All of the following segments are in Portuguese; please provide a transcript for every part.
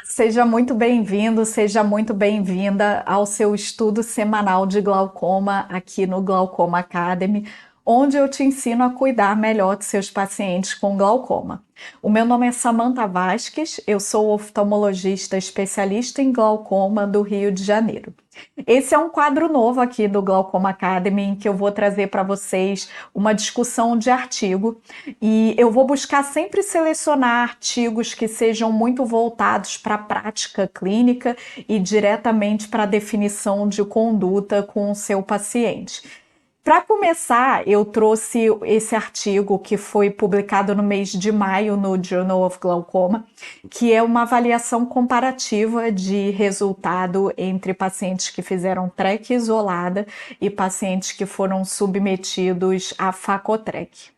Seja muito bem-vindo, seja muito bem-vinda ao seu estudo semanal de glaucoma aqui no Glaucoma Academy, onde eu te ensino a cuidar melhor de seus pacientes com glaucoma. O meu nome é Samantha Vasques, eu sou oftalmologista especialista em glaucoma do Rio de Janeiro. Esse é um quadro novo aqui do Glaucoma Academy, em que eu vou trazer para vocês uma discussão de artigo e eu vou buscar sempre selecionar artigos que sejam muito voltados para a prática clínica e diretamente para a definição de conduta com o seu paciente. Para começar, eu trouxe esse artigo que foi publicado no mês de maio no Journal of Glaucoma, que é uma avaliação comparativa de resultado entre pacientes que fizeram TREC isolada e pacientes que foram submetidos a Facotrec.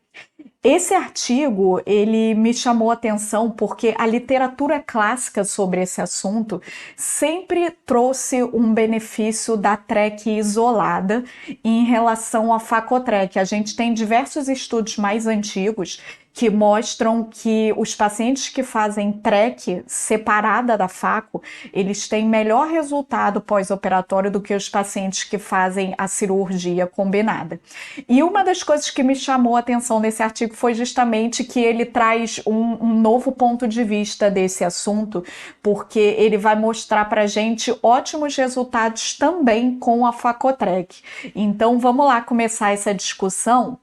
Esse artigo, ele me chamou a atenção porque a literatura clássica sobre esse assunto sempre trouxe um benefício da TREC isolada em relação à Facotrec. A gente tem diversos estudos mais antigos que mostram que os pacientes que fazem TREC separada da FACO, eles têm melhor resultado pós-operatório do que os pacientes que fazem a cirurgia combinada. E uma das coisas que me chamou a atenção nesse artigo foi justamente que ele traz um novo ponto de vista desse assunto, porque ele vai mostrar para a gente ótimos resultados também com a Facotrec. Então vamos lá começar essa discussão.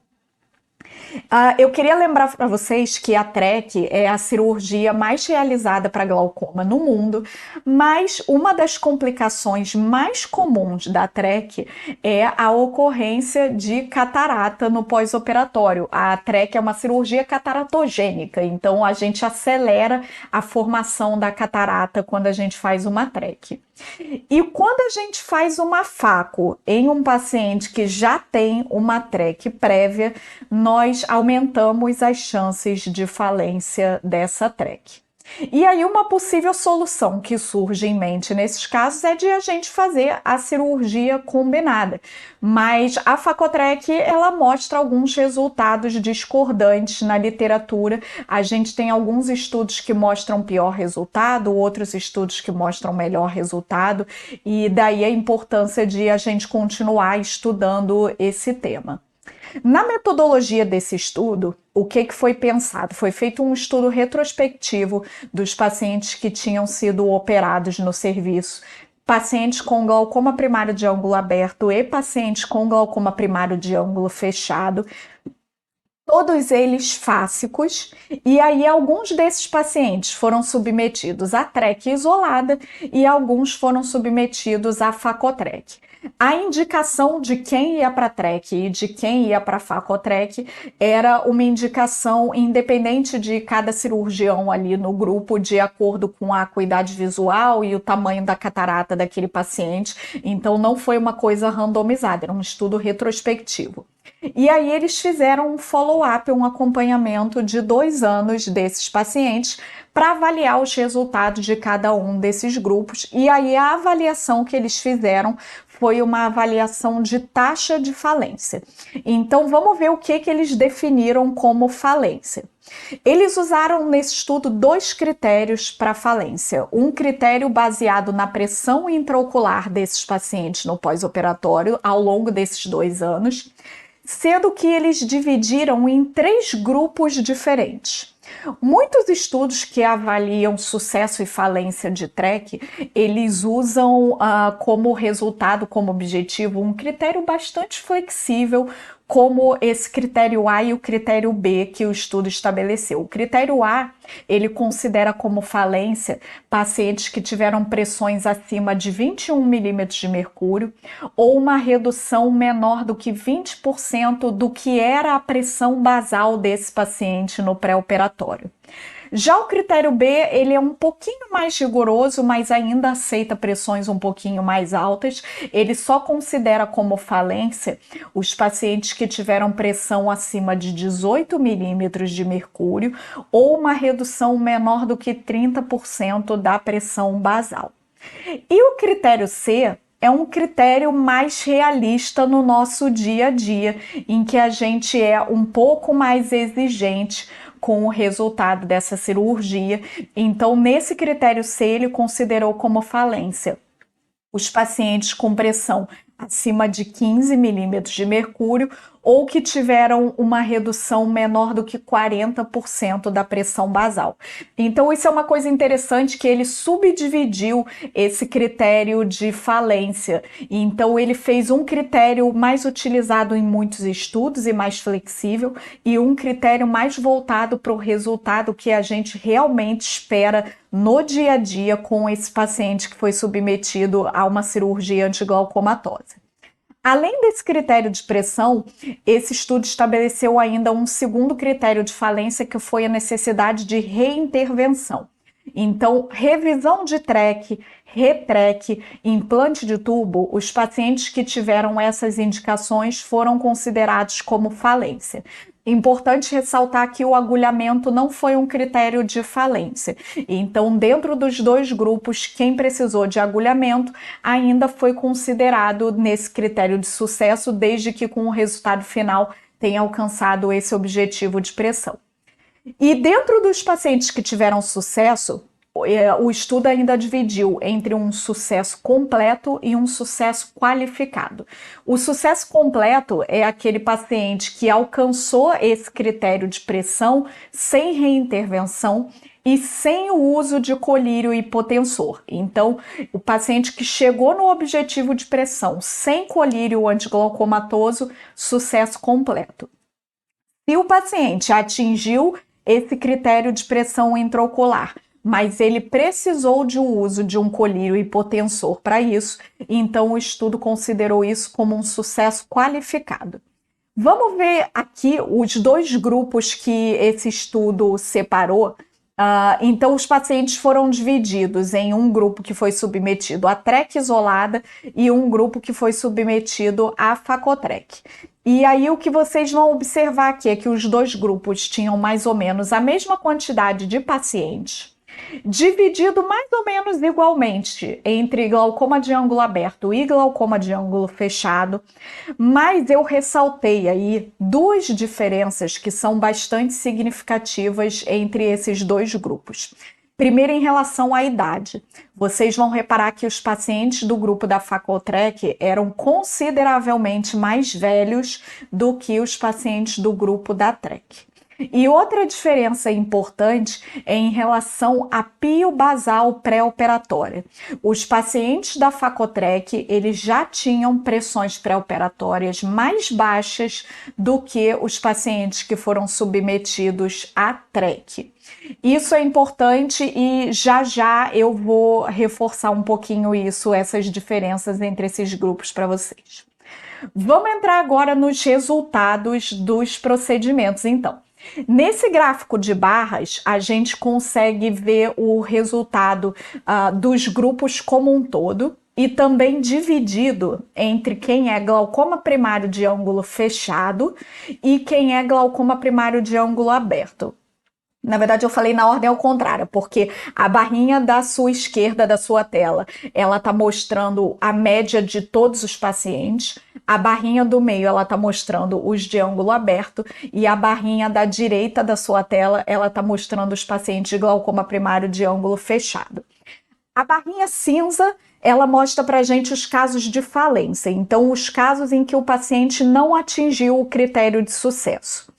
Eu queria lembrar para vocês que a TREC é a cirurgia mais realizada para glaucoma no mundo, mas uma das complicações mais comuns da TREC é a ocorrência de catarata no pós-operatório. A TREC é uma cirurgia cataratogênica, então a gente acelera a formação da catarata quando a gente faz uma TREC. E quando a gente faz uma FACO em um paciente que já tem uma TREC prévia, nós aumentamos as chances de falência dessa TREC. E aí uma possível solução que surge em mente nesses casos é de a gente fazer a cirurgia combinada. Mas a Facotrec, ela mostra alguns resultados discordantes na literatura. A gente tem alguns estudos que mostram pior resultado, outros estudos que mostram melhor resultado, e daí a importância de a gente continuar estudando esse tema. Na metodologia desse estudo, o que foi pensado? Foi feito um estudo retrospectivo dos pacientes que tinham sido operados no serviço, pacientes com glaucoma primário de ângulo aberto e pacientes com glaucoma primário de ângulo fechado, todos eles fácicos, e aí alguns desses pacientes foram submetidos à TREC isolada e alguns foram submetidos à Facotrec. A indicação de quem ia para a TREC e de quem ia para a Facotrec era uma indicação independente de cada cirurgião ali no grupo, de acordo com a acuidade visual e o tamanho da catarata daquele paciente. Então não foi uma coisa randomizada, era um estudo retrospectivo. E aí eles fizeram um follow-up, um acompanhamento de 2 anos desses pacientes para avaliar os resultados de cada um desses grupos. E aí a avaliação que eles fizeram foi uma avaliação de taxa de falência. Então vamos ver o que eles definiram como falência. Eles usaram nesse estudo 2 critérios para falência. Um critério baseado na pressão intraocular desses pacientes no pós-operatório ao longo desses 2 anos, sendo que eles dividiram em 3 grupos diferentes. Muitos estudos que avaliam sucesso e falência de TREC, eles usam como resultado, como objetivo, um critério bastante flexível, como esse critério A e o critério B que o estudo estabeleceu. O critério A, ele considera como falência pacientes que tiveram pressões acima de 21 milímetros de mercúrio ou uma redução menor do que 20% do que era a pressão basal desse paciente no pré-operatório. Já o critério B, ele é um pouquinho mais rigoroso, mas ainda aceita pressões um pouquinho mais altas. Ele só considera como falência os pacientes que tiveram pressão acima de 18 milímetros de mercúrio ou uma redução menor do que 30% da pressão basal. E o critério C é um critério mais realista no nosso dia a dia, em que a gente é um pouco mais exigente com o resultado dessa cirurgia. Então, nesse critério C, ele considerou como falência os pacientes com pressão acima de 15 milímetros de mercúrio ou que tiveram uma redução menor do que 40% da pressão basal. Então, isso é uma coisa interessante, que ele subdividiu esse critério de falência. Então, ele fez um critério mais utilizado em muitos estudos e mais flexível, e um critério mais voltado para o resultado que a gente realmente espera no dia a dia com esse paciente que foi submetido a uma cirurgia antiglaucomatose. Além desse critério de pressão, esse estudo estabeleceu ainda um segundo critério de falência, que foi a necessidade de reintervenção. Então, revisão de TREC, RETREC, implante de tubo, os pacientes que tiveram essas indicações foram considerados como falência. Importante ressaltar que o agulhamento não foi um critério de falência. Então, dentro dos dois grupos, quem precisou de agulhamento ainda foi considerado nesse critério de sucesso, desde que com o resultado final tenha alcançado esse objetivo de pressão. E dentro dos pacientes que tiveram sucesso, o estudo ainda dividiu entre um sucesso completo e um sucesso qualificado. O sucesso completo é aquele paciente que alcançou esse critério de pressão sem reintervenção e sem o uso de colírio hipotensor. Então, o paciente que chegou no objetivo de pressão sem colírio antiglaucomatoso, sucesso completo. Se o paciente atingiu esse critério de pressão intraocular, mas ele precisou de uso de um colírio hipotensor para isso, então o estudo considerou isso como um sucesso qualificado. Vamos ver aqui os dois grupos que esse estudo separou. Então, os pacientes foram divididos em um grupo que foi submetido à TREC isolada e um grupo que foi submetido à Facotrec. E aí o que vocês vão observar aqui é que os dois grupos tinham mais ou menos a mesma quantidade de pacientes, dividido mais ou menos igualmente entre glaucoma de ângulo aberto e glaucoma de ângulo fechado, mas eu ressaltei aí duas diferenças que são bastante significativas entre esses dois grupos. Primeiro, em relação à idade. Vocês vão reparar que os pacientes do grupo da Facotrec eram consideravelmente mais velhos do que os pacientes do grupo da TREC. E outra diferença importante é em relação à pio basal pré-operatória. Os pacientes da Facotrec, eles já tinham pressões pré-operatórias mais baixas do que os pacientes que foram submetidos à TREC. Isso é importante e já já eu vou reforçar um pouquinho isso, essas diferenças entre esses grupos para vocês. Vamos entrar agora nos resultados dos procedimentos, então. Nesse gráfico de barras, a gente consegue ver o resultado dos grupos como um todo e também dividido entre quem é glaucoma primário de ângulo fechado e quem é glaucoma primário de ângulo aberto. Na verdade, eu falei na ordem ao contrário, porque a barrinha da sua esquerda da sua tela, ela está mostrando a média de todos os pacientes, a barrinha do meio, ela está mostrando os de ângulo aberto, e a barrinha da direita da sua tela, ela está mostrando os pacientes de glaucoma primário de ângulo fechado. A barrinha cinza, ela mostra para a gente os casos de falência, então os casos em que o paciente não atingiu o critério de sucesso.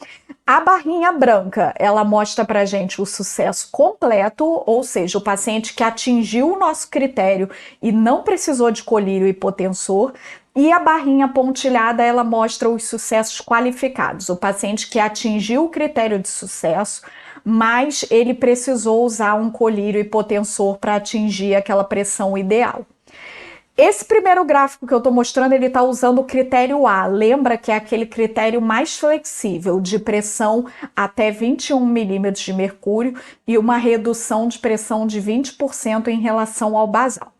A barrinha branca, ela mostra para a gente o sucesso completo, ou seja, o paciente que atingiu o nosso critério e não precisou de colírio hipotensor. E a barrinha pontilhada, ela mostra os sucessos qualificados, o paciente que atingiu o critério de sucesso, mas ele precisou usar um colírio hipotensor para atingir aquela pressão ideal. Esse primeiro gráfico que eu estou mostrando, ele está usando o critério A. Lembra que é aquele critério mais flexível, de pressão até 21 milímetros de mercúrio e uma redução de pressão de 20% em relação ao basal.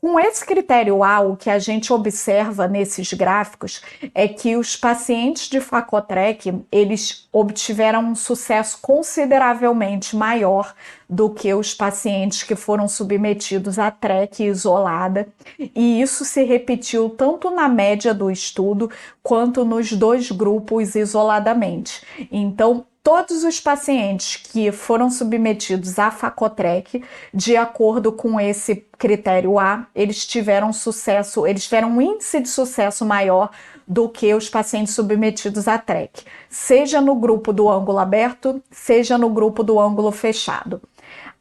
Com esse critério A, o que a gente observa nesses gráficos é que os pacientes de Facotrec, eles obtiveram um sucesso consideravelmente maior do que os pacientes que foram submetidos à TREC isolada, e isso se repetiu tanto na média do estudo quanto nos dois grupos isoladamente. Então, Todos os pacientes que foram submetidos à Facotrec, de acordo com esse critério A, eles tiveram sucesso, eles tiveram um índice de sucesso maior do que os pacientes submetidos à TREC, seja no grupo do ângulo aberto, seja no grupo do ângulo fechado.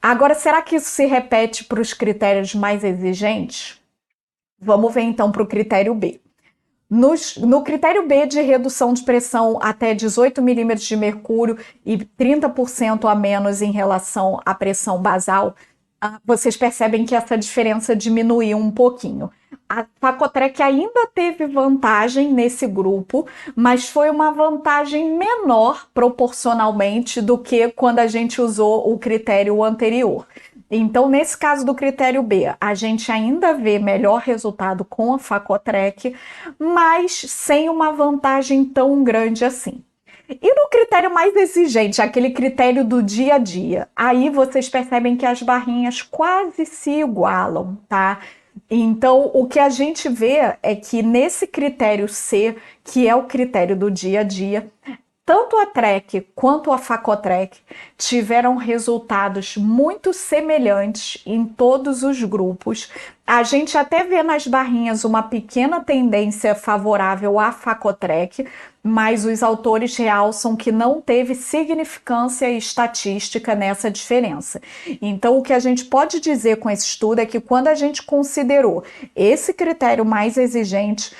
Agora, será que isso se repete para os critérios mais exigentes? Vamos ver então para o critério B. No critério B de redução de pressão até 18 milímetros de mercúrio e 30% a menos em relação à pressão basal, vocês percebem que essa diferença diminuiu um pouquinho. A Facotrec ainda teve vantagem nesse grupo, mas foi uma vantagem menor proporcionalmente do que quando a gente usou o critério anterior. Então, nesse caso do critério B, a gente ainda vê melhor resultado com a Facotrec, mas sem uma vantagem tão grande assim. E no critério mais exigente, aquele critério do dia a dia, aí vocês percebem que as barrinhas quase se igualam, tá? Então, o que a gente vê é que nesse critério C, que é o critério do dia a dia, tanto a TREC quanto a Facotrec tiveram resultados muito semelhantes em todos os grupos. A gente até vê nas barrinhas uma pequena tendência favorável à Facotrec, mas os autores realçam que não teve significância estatística nessa diferença. Então, o que a gente pode dizer com esse estudo é que quando a gente considerou esse critério mais exigente,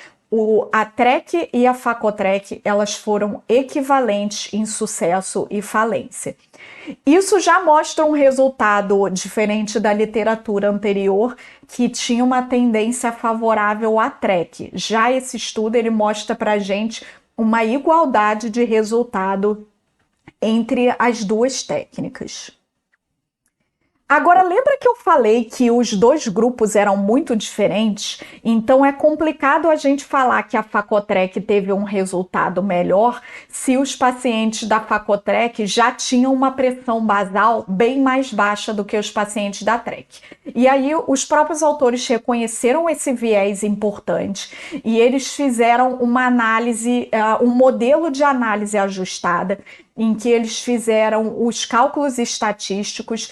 a TREC e a Facotrec, elas foram equivalentes em sucesso e falência. Isso já mostra um resultado diferente da literatura anterior, que tinha uma tendência favorável à TREC. Já esse estudo, ele mostra para a gente uma igualdade de resultado entre as duas técnicas. Agora, lembra que eu falei que os dois grupos eram muito diferentes? Então é complicado a gente falar que a Facotrec teve um resultado melhor se os pacientes da Facotrec já tinham uma pressão basal bem mais baixa do que os pacientes da TREC. E aí os próprios autores reconheceram esse viés importante e eles fizeram uma análise, um modelo de análise ajustada, em que eles fizeram os cálculos estatísticos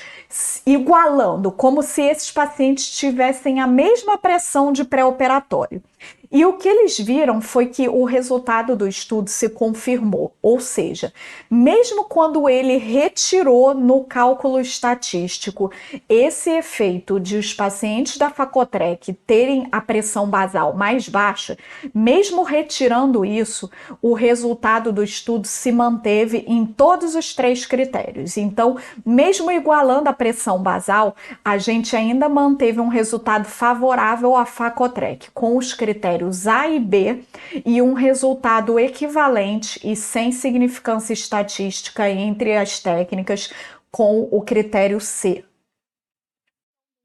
igualando, como se esses pacientes tivessem a mesma pressão de pré-operatório. E o que eles viram foi que o resultado do estudo se confirmou, ou seja, mesmo quando ele retirou no cálculo estatístico esse efeito de os pacientes da Facotrec terem a pressão basal mais baixa, mesmo retirando isso, o resultado do estudo se manteve em todos os 3 critérios. Então, mesmo igualando a pressão basal, a gente ainda manteve um resultado favorável à Facotrec, com os critérios A e B e um resultado equivalente e sem significância estatística entre as técnicas com o critério C.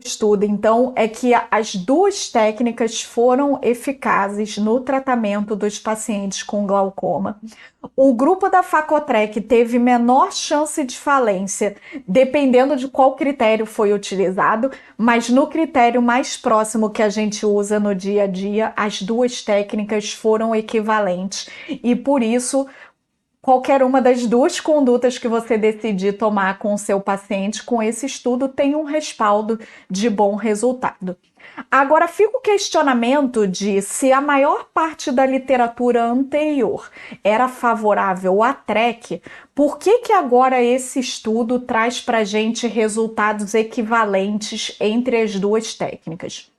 O estudo, então, é que as duas técnicas foram eficazes no tratamento dos pacientes com glaucoma. O grupo da Facotrec teve menor chance de falência, dependendo de qual critério foi utilizado, mas no critério mais próximo que a gente usa no dia a dia, as duas técnicas foram equivalentes e, por isso, qualquer uma das duas condutas que você decidir tomar com o seu paciente, com esse estudo, tem um respaldo de bom resultado. Agora, fica o questionamento de se a maior parte da literatura anterior era favorável à TREC, por que agora esse estudo traz para a gente resultados equivalentes entre as duas técnicas?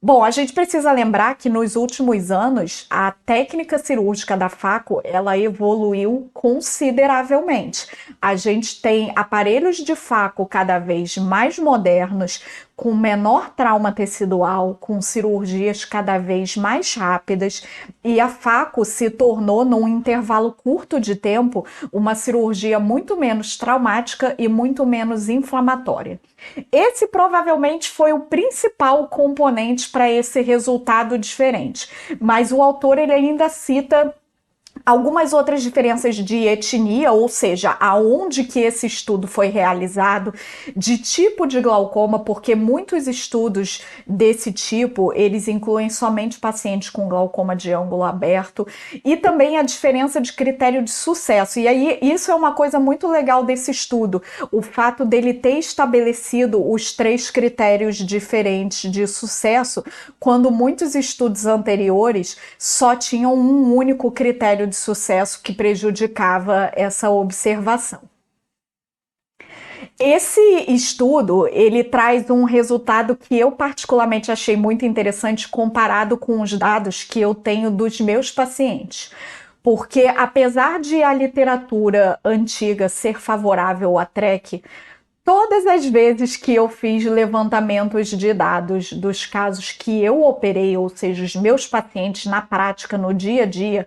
Bom, a gente precisa lembrar que nos últimos anos a técnica cirúrgica da Faco, ela evoluiu consideravelmente. A gente tem aparelhos de Faco cada vez mais modernos, com menor trauma tecidual, com cirurgias cada vez mais rápidas, e a Faco se tornou, num intervalo curto de tempo, uma cirurgia muito menos traumática e muito menos inflamatória. Esse provavelmente foi o principal componente para esse resultado diferente, mas o autor ele ainda cita Algumas outras diferenças de etnia, ou seja, aonde que esse estudo foi realizado, de tipo de glaucoma, porque muitos estudos desse tipo, eles incluem somente pacientes com glaucoma de ângulo aberto, e também a diferença de critério de sucesso. E aí, isso é uma coisa muito legal desse estudo, o fato dele ter estabelecido os 3 critérios diferentes de sucesso, quando muitos estudos anteriores só tinham um único critério de sucesso que prejudicava essa observação. Esse estudo, ele traz um resultado que eu particularmente achei muito interessante comparado com os dados que eu tenho dos meus pacientes. Porque apesar de a literatura antiga ser favorável à TREC, todas as vezes que eu fiz levantamentos de dados dos casos que eu operei, ou seja, os meus pacientes na prática, no dia a dia,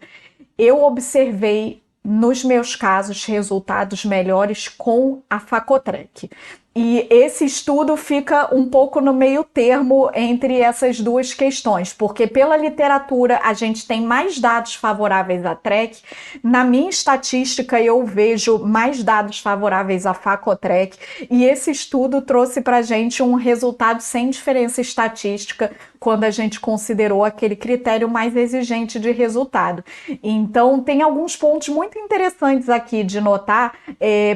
eu observei nos meus casos resultados melhores com a Facotrec. E esse estudo fica um pouco no meio termo entre essas duas questões, porque pela literatura a gente tem mais dados favoráveis à TREC, na minha estatística eu vejo mais dados favoráveis à Facotrec, e esse estudo trouxe para a gente um resultado sem diferença estatística quando a gente considerou aquele critério mais exigente de resultado. Então, tem alguns pontos muito interessantes aqui de notar.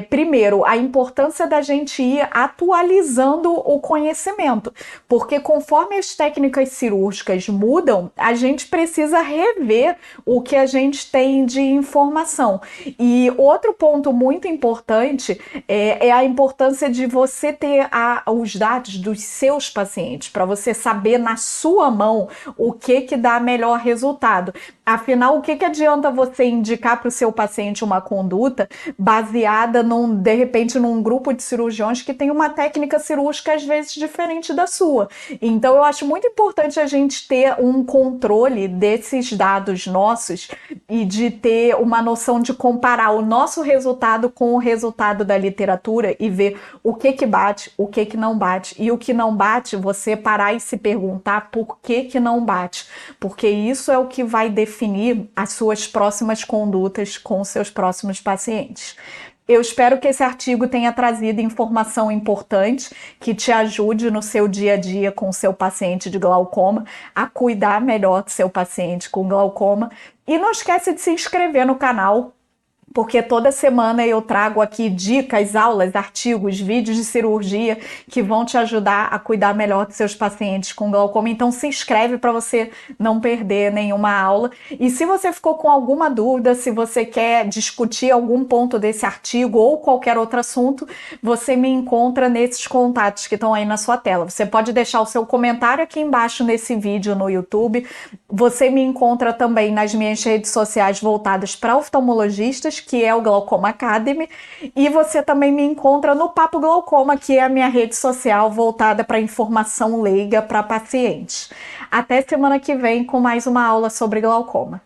Primeiro, a importância da gente ir atualizando o conhecimento, porque conforme as técnicas cirúrgicas mudam, a gente precisa rever o que a gente tem de informação. E outro ponto muito importante é a importância de você ter os dados dos seus pacientes, para você saber na sua mão o que dá melhor resultado. Afinal, o que adianta você indicar para o seu paciente uma conduta baseada de repente, num grupo de cirurgiões que tem uma técnica cirúrgica às vezes diferente da sua? Então, eu acho muito importante a gente ter um controle desses dados nossos e de ter uma noção de comparar o nosso resultado com o resultado da literatura e ver o que bate, o que não bate. E o que não bate, você parar e se perguntar por que não bate. Porque isso é o que vai definir as suas próximas condutas com seus próximos pacientes. Eu espero que esse artigo tenha trazido informação importante que te ajude no seu dia a dia com o seu paciente de glaucoma a cuidar melhor do seu paciente com glaucoma. E não esquece de se inscrever no canal, porque toda semana eu trago aqui dicas, aulas, artigos, vídeos de cirurgia que vão te ajudar a cuidar melhor dos seus pacientes com glaucoma. Então se inscreve para você não perder nenhuma aula. E se você ficou com alguma dúvida, se você quer discutir algum ponto desse artigo ou qualquer outro assunto, você me encontra nesses contatos que estão aí na sua tela. Você pode deixar o seu comentário aqui embaixo nesse vídeo no YouTube. Você me encontra também nas minhas redes sociais voltadas para oftalmologistas, que é o Glaucoma Academy, e você também me encontra no Papo Glaucoma, que é a minha rede social voltada para informação leiga para pacientes. Até semana que vem com mais uma aula sobre glaucoma.